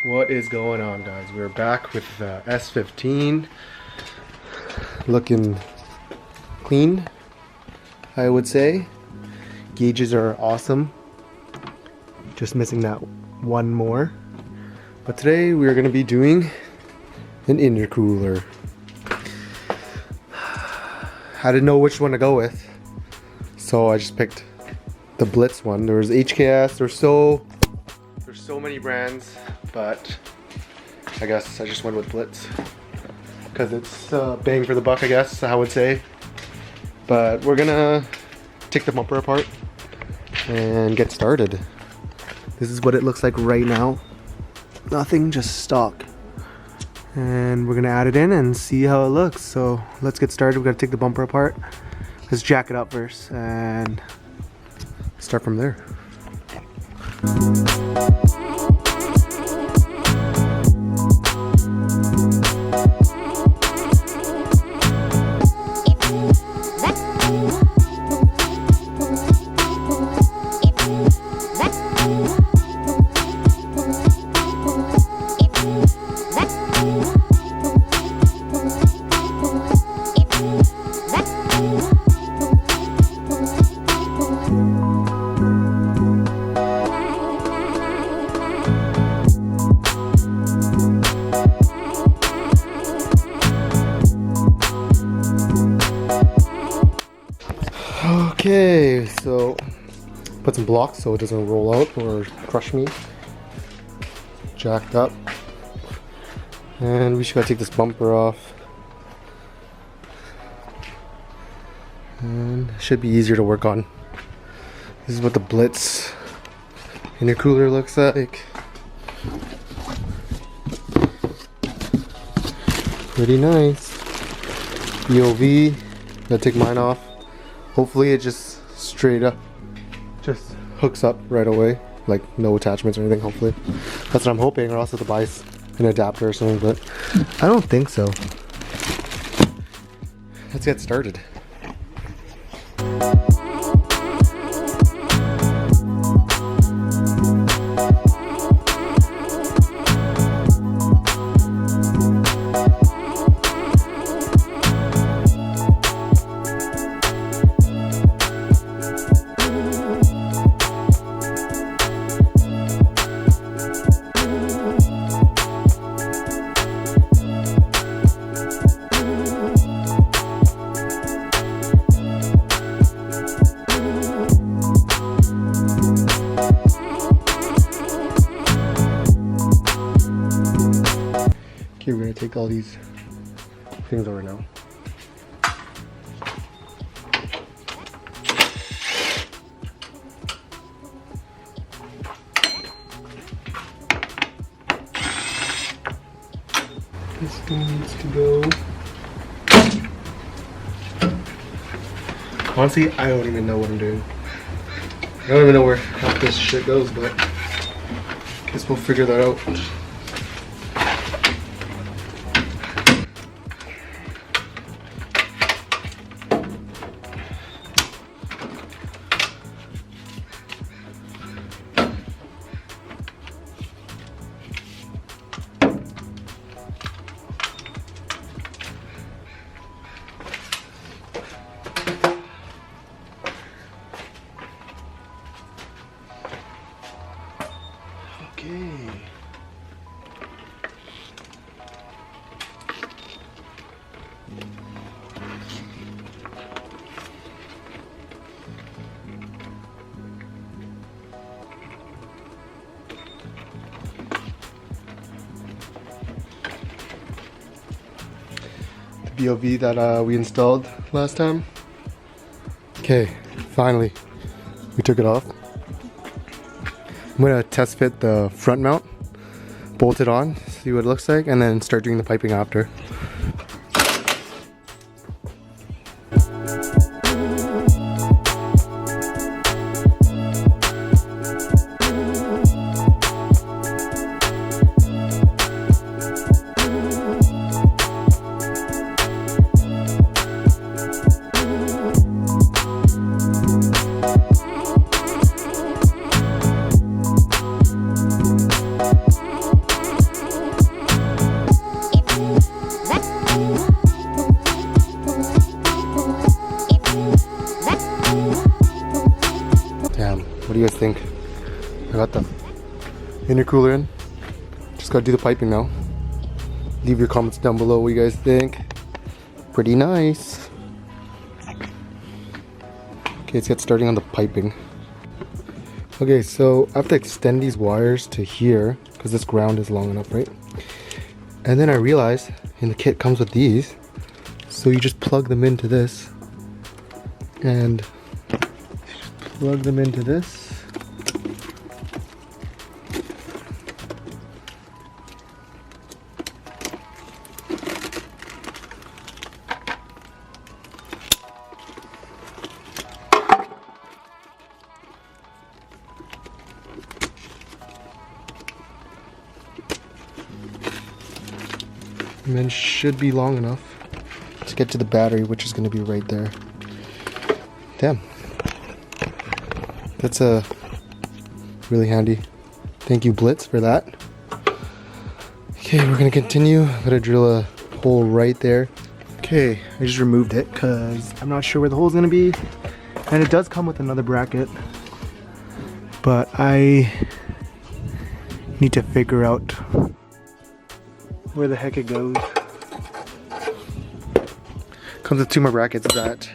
What is going on, guys? We're back with S15, looking clean, I would say. Gauges are awesome, just missing that one more. But today we're going to be doing an intercooler. I didn't know which one to go with, so I just picked the Blitz one. There was HKS, there's so many brands, but I guess I just went with Blitz because it's bang for the buck, I guess I would say. But we're gonna take the bumper apart and get started. This is what it looks like right now. Nothing, just stock. And we're gonna add it in and see how it looks. So let's get started. We gotta take the bumper apart. Let's jack it up first and start from there. Okay, so put some blocks so it doesn't roll out or crush me. Jacked up. And we just gotta take this bumper off. And it should be easier to work on. This is what the Blitz intercooler looks like. Pretty nice. BOV, gotta take mine off. Hopefully it just straight up just hooks up right away, like no attachments or anything, hopefully. That's what I'm hoping, or else I have to buy an adapter or something, but I don't think so. Let's get started. Okay, we're gonna take all these things over now. This one needs to go. Honestly, I don't even know what I'm doing. I don't even know where half this shit goes, but guess we'll figure that out. Okay. The BOV that we installed last time. Okay, finally, we took it off. I'm gonna test fit the front mount, bolt it on, see what it looks like, and then start doing the piping after. do you guys think? I got the intercooler in. Just gotta do the piping now. Leave your comments down below what you guys think. Pretty nice. Okay, let's get starting on the piping. Okay, so I have to extend these wires to here because this ground is long enough, right? And then I realized in the kit comes with these. So you just plug them into this and plug them into this. And then should be long enough to get to the battery, which is going to be right there. Damn. That's really handy. Thank you, Blitz, for that. Okay, we're going to continue. I'm going to drill a hole right there. Okay, I just removed it because I'm not sure where the hole is going to be. And it does come with another bracket. But I need to figure out where the heck it goes. Comes with 2 more brackets that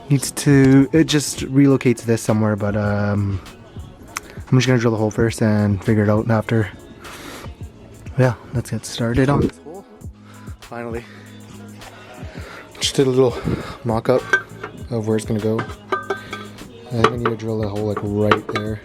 needs to, it just relocates this somewhere, but I'm just gonna drill the hole first and figure it out after. Yeah, let's get started on this hole. Finally. Just did a little mock-up of where it's gonna go. I think I need to drill the hole like right there.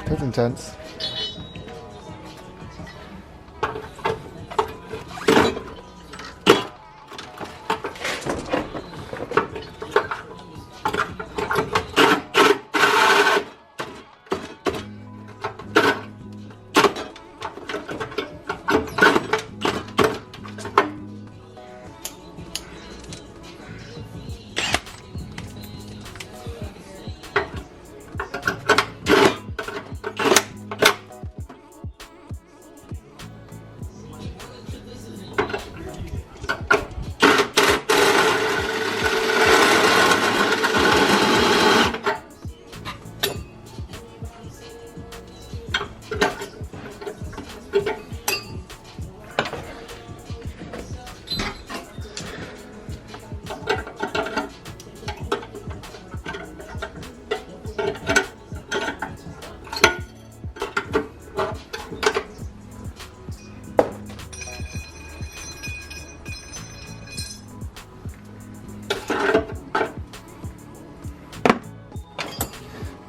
That's intense.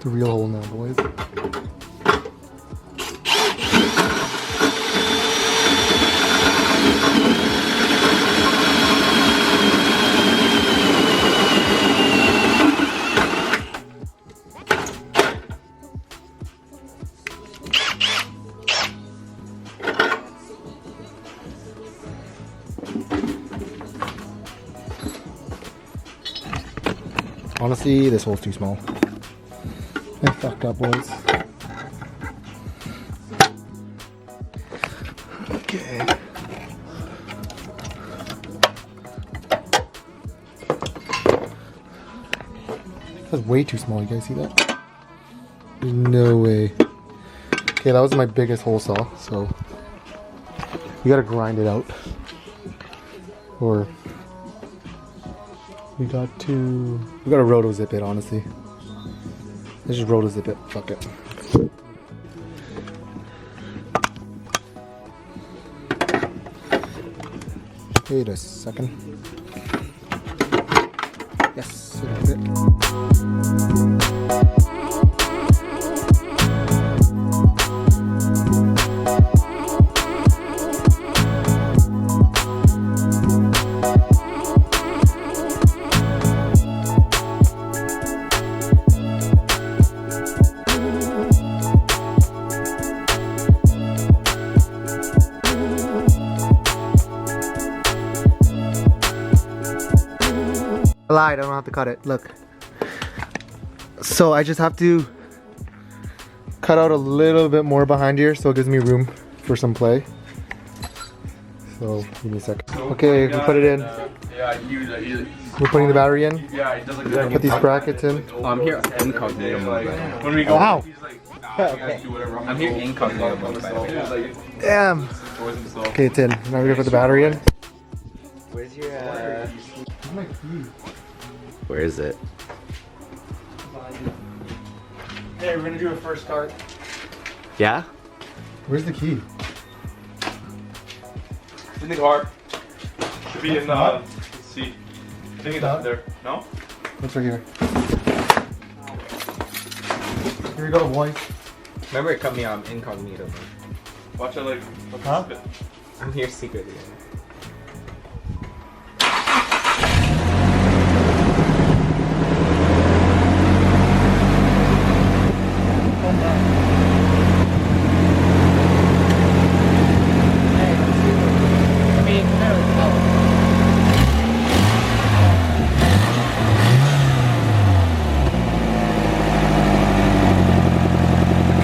The real hole now, boys. Honestly, this hole's too small. I fucked up, boys. Okay. That's way too small, you guys see that? There's no way. Okay, that was my biggest hole saw, so you gotta grind it out. Or we gotta roto zip it, honestly. Let's just roto zip it. Fuck it. Wait a second. Yes, that's it. I lied, I don't have to cut it. Look. So I just have to cut out a little bit more behind here so it gives me room for some play. So give me a second. Okay, we put it in. We're putting the battery in. Put these brackets in. I'm here incognito mode. Wow. Okay. I'm here incognito mode, by the way. Damn. Okay, it's in. Now we're gonna put the battery in. Where's your Where is it? Hey, we're gonna do a first start. Yeah? Where's the key? In the car. Should be in the seat. I think it's up there. No? It's right here. Here we go, boys. Remember it cut me on incognito mode. Watch it like. Huh? I'm here secretly.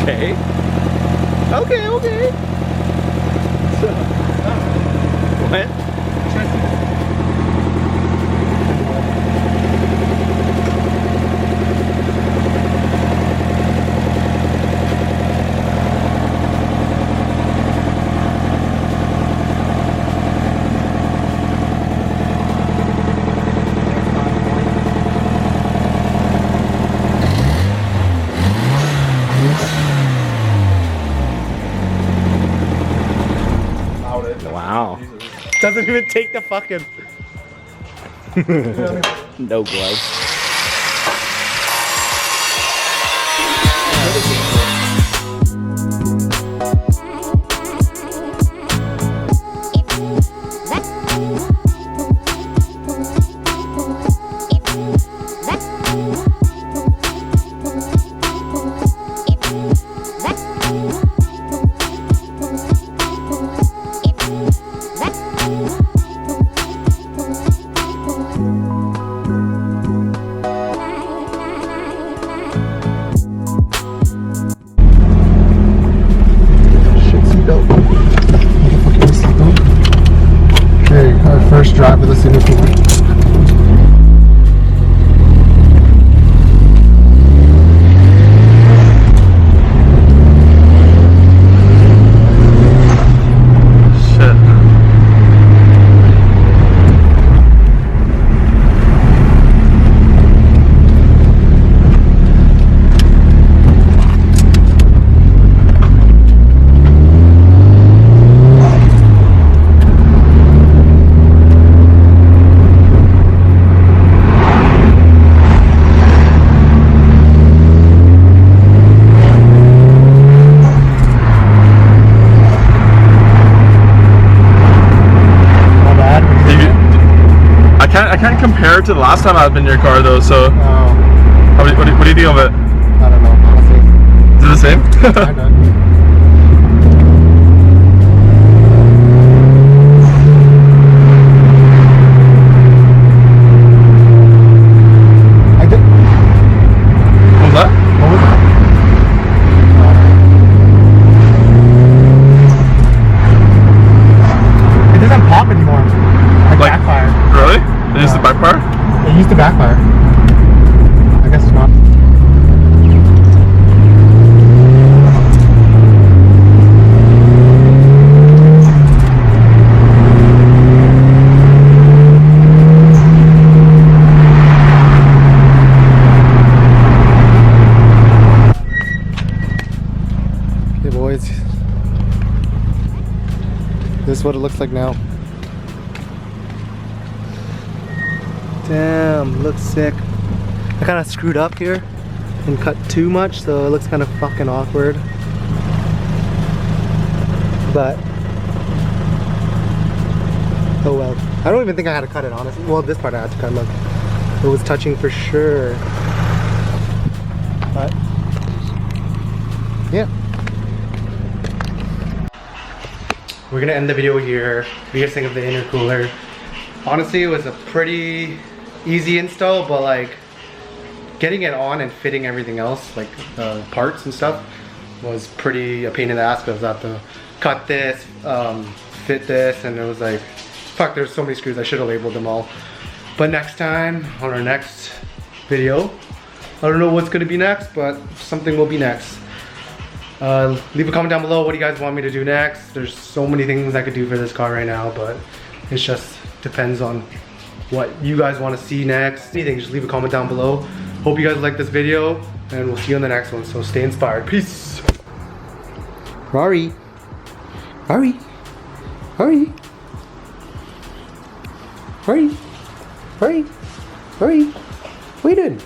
Okay. What? Wow. Doesn't even take the fucking. No gloves. Okay, our first drive with this intercooler. I can't compare it to the last time I've been in your car though, so what do you think of it? I don't know, honestly. Is it the same? Kinda. What was that? What was that? It doesn't pop anymore. Like backfire. Really? It used to backfire? It used to backfire. I guess it's not. Okay, boys. This is what it looks like now. Damn, looks sick. I kind of screwed up here and cut too much, so it looks kind of fucking awkward. But oh well. I don't even think I had to cut it, honestly. Well, this part I had to cut. Look, it was touching for sure. But yeah. We're gonna end the video here. What do you guys think of the intercooler? Honestly, it was a pretty easy install, but like getting it on and fitting everything else, like parts and stuff, was pretty a pain in the ass because I have to cut this, fit this, and it was like, fuck, there's so many screws. I should have labeled them all. But next time, on our next video, I don't know what's gonna be next, but something will be next. Leave a comment down below what do you guys want me to do next. There's so many things I could do for this car right now, but it just depends on what you guys want to see next. Anything, just leave a comment down below. Hope you guys like this video, and we'll see you on the next one. So stay inspired. Peace. Rory. Rory. Rory. Rory. Rory. Rory. What are you doing?